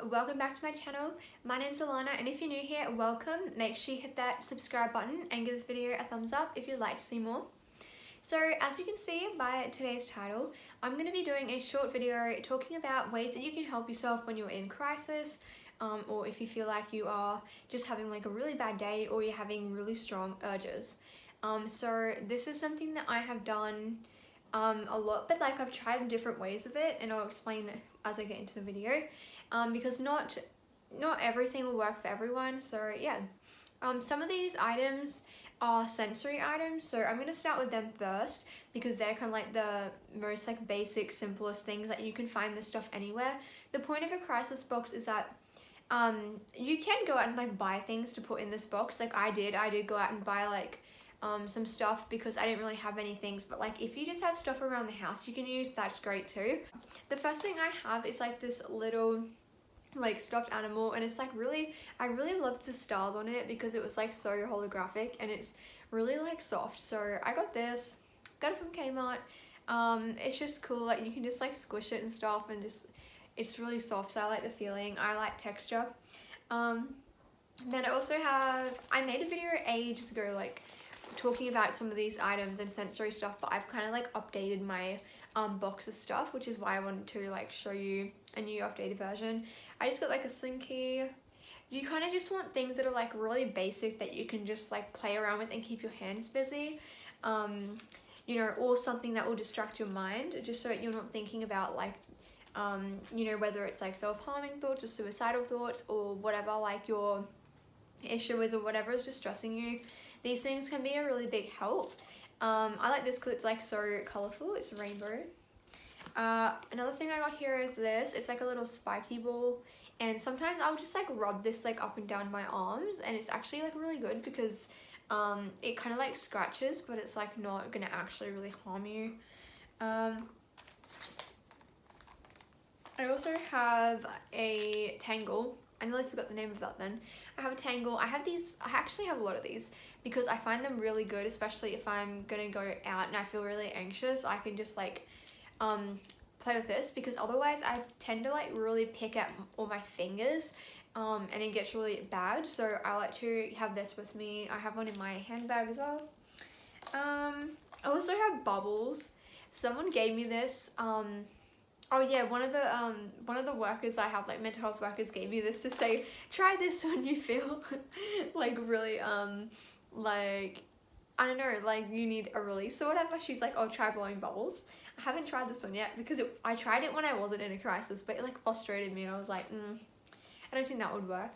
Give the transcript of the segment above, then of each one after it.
welcome back to my channel. My name's Alana, and if you're new here, welcome. Make sure you hit that subscribe button and give this video a thumbs up if you'd like to see more. So as you can see by today's title, I'm going to be doing a short video talking about ways that you can help yourself when you're in crisis, or if you feel like you are just having like a really bad day or you're having really strong urges. So this is something that I have done a lot, but like I've tried different ways of it, and I'll explain as I get into the video, because not everything will work for everyone. So yeah, some of these items are sensory items, so I'm going to start with them first because they're kind of like the most like basic, simplest things that you can find this stuff anywhere. The point of a crisis box is that you can go out and like buy things to put in this box. Like I did go out and buy like some stuff because I didn't really have any things, but like if you just have stuff around the house you can use, that's great too. The first thing I have is like this little like stuffed animal, and it's like I really loved the stars on it because it was like so holographic and it's really like soft. So I got it from Kmart. It's just cool, like you can just like squish it and stuff, and just it's really soft, so I like the feeling, I like texture. Then I made a video ages ago like talking about some of these items and sensory stuff, but I've kind of like updated my box of stuff, which is why I wanted to like show you a new updated version. I just got like a slinky. You kind of just want things that are like really basic that you can just like play around with and keep your hands busy, you know, or something that will distract your mind, just so that you're not thinking about like you know, whether it's like self-harming thoughts or suicidal thoughts or whatever like your issue is or whatever is just stressing you. These things can be a really big help. I like this because it's like so colourful, it's rainbow. Another thing I got here is this. It's like a little spiky ball, and sometimes I'll just like rub this like up and down my arms, and it's actually like really good because it kind of like scratches, but it's like not gonna actually really harm you. I also have a tangle. I nearly forgot the name of that then. I have a tangle. I actually have a lot of these because I find them really good, especially if I'm gonna go out and I feel really anxious. I can just like play with this, because otherwise I tend to like really pick at all my fingers, and it gets really bad. So I like to have this with me. I have one in my handbag as well. I also have bubbles. Someone gave me this. Oh yeah, one of the workers I have, like mental health workers, gave me this to say, try this when you feel like really like, I don't know, like you need a release or whatever. She's like, oh, try blowing bubbles. I haven't tried this one yet because I tried it when I wasn't in a crisis, but it like frustrated me, and I was like, I don't think that would work.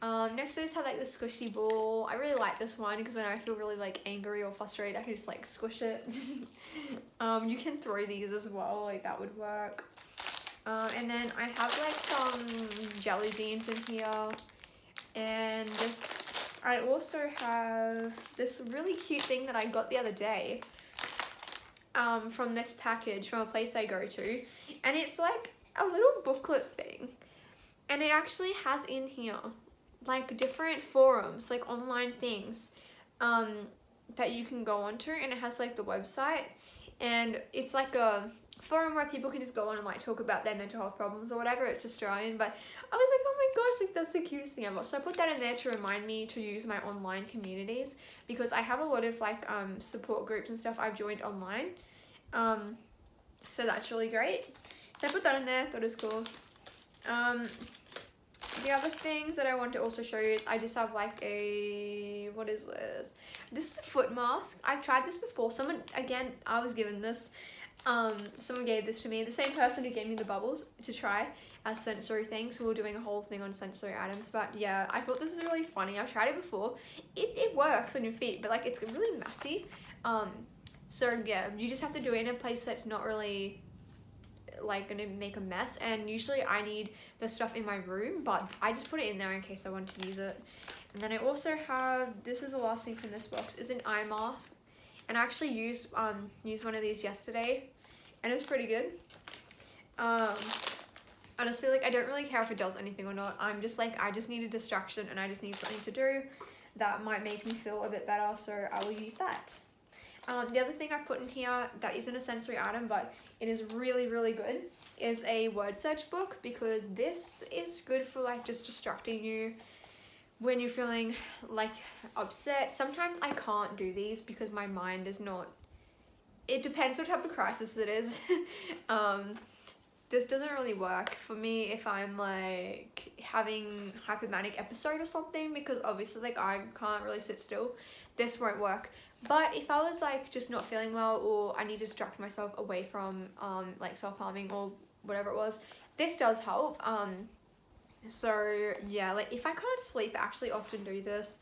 Next I just have like the squishy ball. I really like this one because when I feel really like angry or frustrated, I can just like squish it. You can throw these as well, like that would work. And then I have like some jelly beans in here, and I also have this really cute thing that I got the other day from this package from a place I go to, and it's like a little booklet thing, and it actually has in here like different forums, like online things that you can go onto, and it has like the website, and it's like a forum where people can just go on and like talk about their mental health problems or whatever. It's Australian, but I was like, oh my gosh, like that's the cutest thing ever. So I put that in there to remind me to use my online communities, because I have a lot of like support groups and stuff I've joined online, so that's really great. So I put that in there, thought it was cool. The other things that I want to also show you is I just have like a, what is this? This is a foot mask. I've tried this before. Someone, again, I was given this. Someone gave this to me. The same person who gave me the bubbles to try as sensory things. So we're doing a whole thing on sensory items. But yeah, I thought this is really funny. I've tried it before. It works on your feet, but like it's really messy. So yeah, you just have to do it in a place that's not really like gonna make a mess, and usually I need the stuff in my room, but I just put it in there in case I want to use it. And then I also have, this is the last thing from this box, is an eye mask, and I actually used one of these yesterday, and it's pretty good. Honestly, like I don't really care if it does anything or not. I'm just like, I just need a distraction and I just need something to do that might make me feel a bit better, so I will use that. The other thing I put in here that isn't a sensory item, but it is really, really good, is a word search book, because this is good for like just distracting you when you're feeling like upset. Sometimes I can't do these because my mind is not, it depends what type of crisis it is. This doesn't really work for me if I'm like having hypomanic episode or something, because obviously like I can't really sit still. This won't work. But if I was like just not feeling well, or I need to distract myself away from like self-harming or whatever it was, this does help. So yeah, like if I can't sleep, I actually often do this,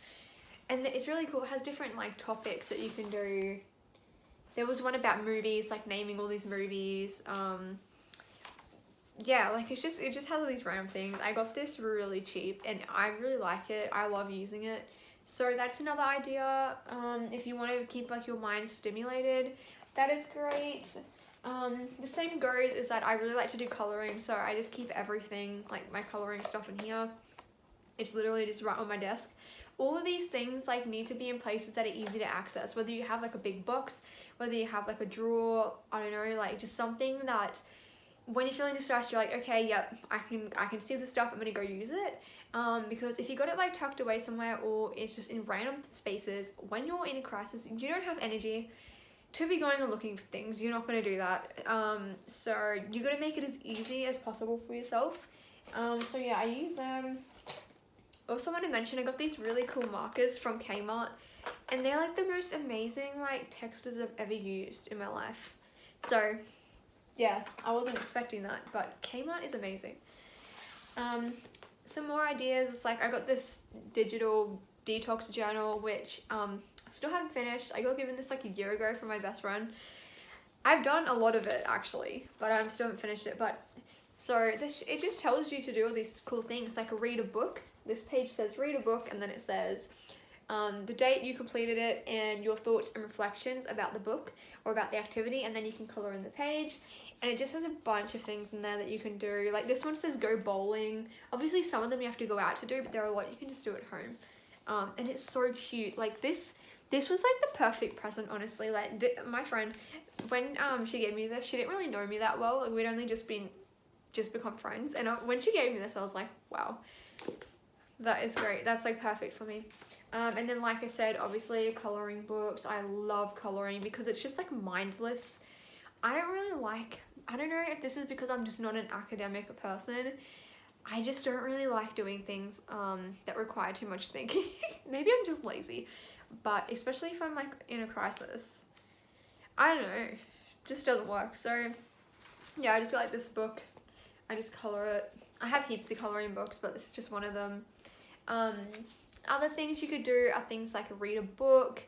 and it's really cool. It has different like topics that you can do. There was one about movies, like naming all these movies. Yeah, like it just has all these random things. I got this really cheap and I really like it. I love using it. So that's another idea. If you want to keep like your mind stimulated, that is great. The same goes is that I really like to do coloring, so I just keep everything, like my coloring stuff in here. It's literally just right on my desk. All of these things like need to be in places that are easy to access, whether you have like a big box, whether you have like a drawer, I don't know, like just something that when you're feeling distressed, you're like, okay, yep, I can see the stuff, I'm gonna go use it. Because if you got it like tucked away somewhere, or it's just in random spaces, when you're in a crisis, you don't have energy to be going and looking for things. You're not gonna do that. So you gotta make it as easy as possible for yourself. So yeah, I use them. Also want to mention, I got these really cool markers from Kmart, and they're like the most amazing like textures I've ever used in my life. So yeah, I wasn't expecting that, but Kmart is amazing. Some more ideas, like I got this digital detox journal, which I still haven't finished. I got given this like a year ago from my best friend. I've done a lot of it actually, but I still haven't finished it. But so this, it just tells you to do all these cool things, like read a book. This page says read a book, and then it says the date you completed it and your thoughts and reflections about the book or about the activity, and then you can color in the page. And it just has a bunch of things in there that you can do. Like this one says go bowling. Obviously some of them you have to go out to do, but there are a lot you can just do at home. And it's so cute. Like this was like the perfect present, honestly. Like my friend, when she gave me this, she didn't really know me that well. Like we'd only just become friends, and when she gave me this, I was like, wow, that is great. That's like perfect for me. And then like I said, obviously coloring books. I love coloring because it's just like mindless. I don't know if this is because I'm just not an academic person. I just don't really like doing things that require too much thinking. Maybe I'm just lazy, but especially if I'm like in a crisis, I don't know, just doesn't work. So yeah, I just got like this book. I just color it. I have heaps of coloring books, but this is just one of them. Other things you could do are things like read a book.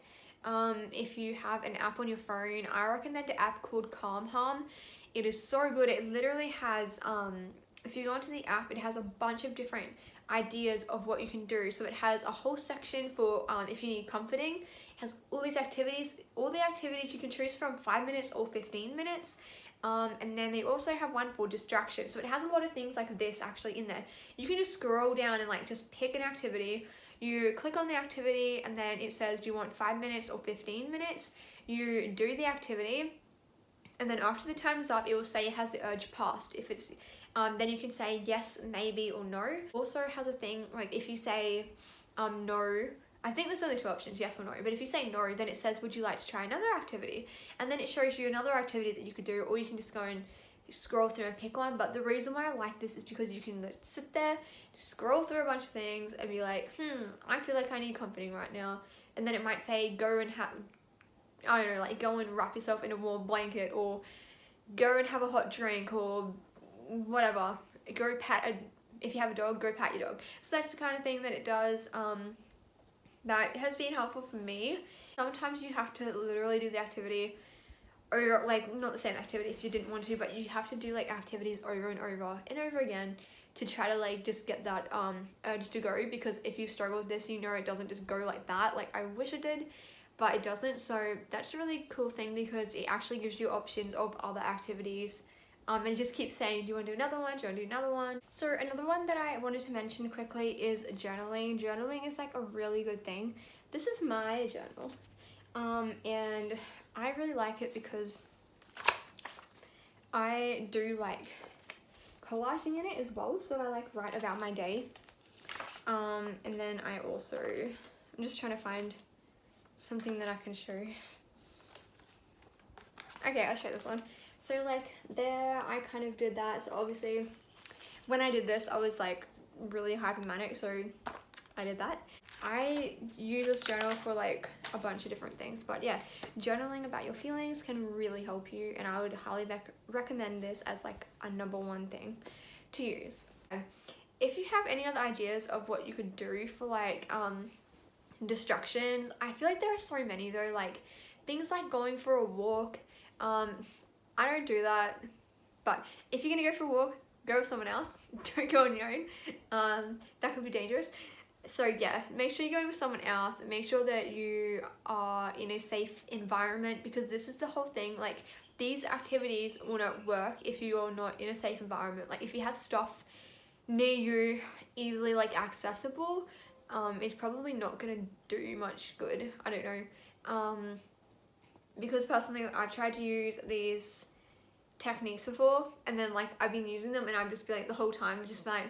If you have an app on your phone, I recommend an app called Calm Harm. It is so good. It literally has, if you go onto the app, it has a bunch of different ideas of what you can do. So it has a whole section for if you need comforting. It has all these activities, all the activities you can choose from, 5 minutes or 15 minutes. And then they also have one for distraction. So it has a lot of things like this actually in there. You can just scroll down and like just pick an activity. You click on the activity, and then it says, do you want 5 minutes or 15 minutes? You do the activity, and then after the time's up, it will say it has the urge passed. If it's, then you can say yes, maybe, or no. Also has a thing, like if you say no, I think there's only two options, yes or no. But if you say no, then it says, would you like to try another activity? And then it shows you another activity that you could do, or you can just go and scroll through and pick one. But the reason why I like this is because you can sit there, scroll through a bunch of things and be like, I feel like I need comforting right now. And then it might say go and have, I don't know, like go and wrap yourself in a warm blanket, or go and have a hot drink, or whatever. Go if you have a dog, go pat your dog. So that's the kind of thing that it does. That has been helpful for me. Sometimes you have to literally do the activity, or like not the same activity if you didn't want to, but you have to do like activities over and over and over again to try to like just get that urge to go. Because if you struggle with this, you know it doesn't just go like that. Like I wish it did, but it doesn't. So that's a really cool thing because it actually gives you options of other activities. And it just keeps saying, do you want to do another one? Do you want to do another one? So another one that I wanted to mention quickly is journaling. Journaling is like a really good thing. This is my journal. And I really like it because I do like collaging in it as well, so I like write about my day. And then I'm just trying to find something that I can show. Okay, I'll show this one. So like there, I kind of did that. So obviously when I did this, I was like really hypomanic, so I did that. I use this journal for like a bunch of different things, but yeah, journaling about your feelings can really help you, and I would highly recommend this as like a #1 thing to use. If you have any other ideas of what you could do for like distractions, I feel like there are so many though, like things like going for a walk. I don't do that, but if you're gonna go for a walk, go with someone else. Don't go on your own. That could be dangerous. So yeah, make sure you're going with someone else. Make sure that you are in a safe environment, because this is the whole thing. Like, these activities will not work if you are not in a safe environment. Like, if you have stuff near you easily like accessible, it's probably not gonna do much good. I don't know. Because personally, I've tried to use these techniques before, and then like I've been using them, and I'm just be like the whole time just be like,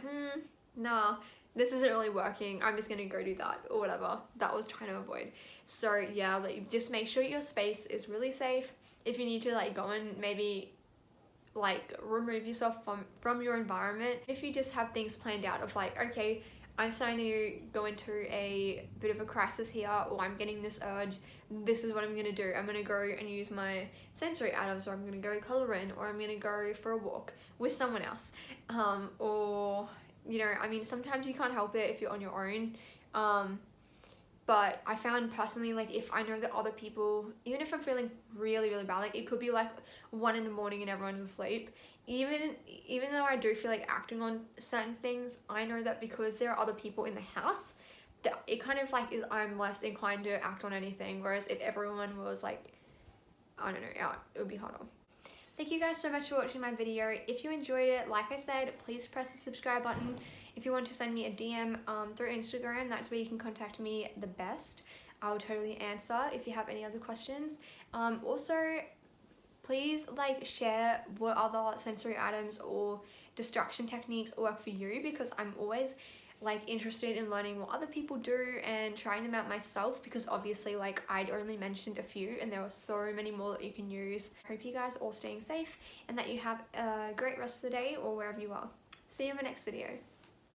nah, this isn't really working, I'm just gonna go do that or whatever that I was trying to avoid. So yeah, like just make sure your space is really safe. If you need to like go and maybe like remove yourself from your environment, if you just have things planned out of like, okay, I'm starting to go into a bit of a crisis here, or I'm getting this urge, this is what I'm gonna do. I'm gonna go and use my sensory items, or I'm gonna go color in, or I'm gonna go for a walk with someone else. Or, you know, I mean, sometimes you can't help it if you're on your own. But I found personally, like, if I know that other people, even if I'm feeling really, really bad, like it could be like 1 in the morning and everyone's asleep, even though I do feel like acting on certain things, I know that because there are other people in the house, that it kind of like I'm less inclined to act on anything. Whereas if everyone was like, I don't know, out, it would be harder. Thank you guys so much for watching my video. If you enjoyed it, like I said, please press the subscribe button. If you want to send me a DM through Instagram, that's where you can contact me the best. I'll totally answer if you have any other questions. Also, please like share what other sensory items or distraction techniques work for you, because I'm always like interested in learning what other people do and trying them out myself, because obviously like I'd only mentioned a few and there are so many more that you can use. I hope you guys are all staying safe and that you have a great rest of the day or wherever you are. See you in my next video.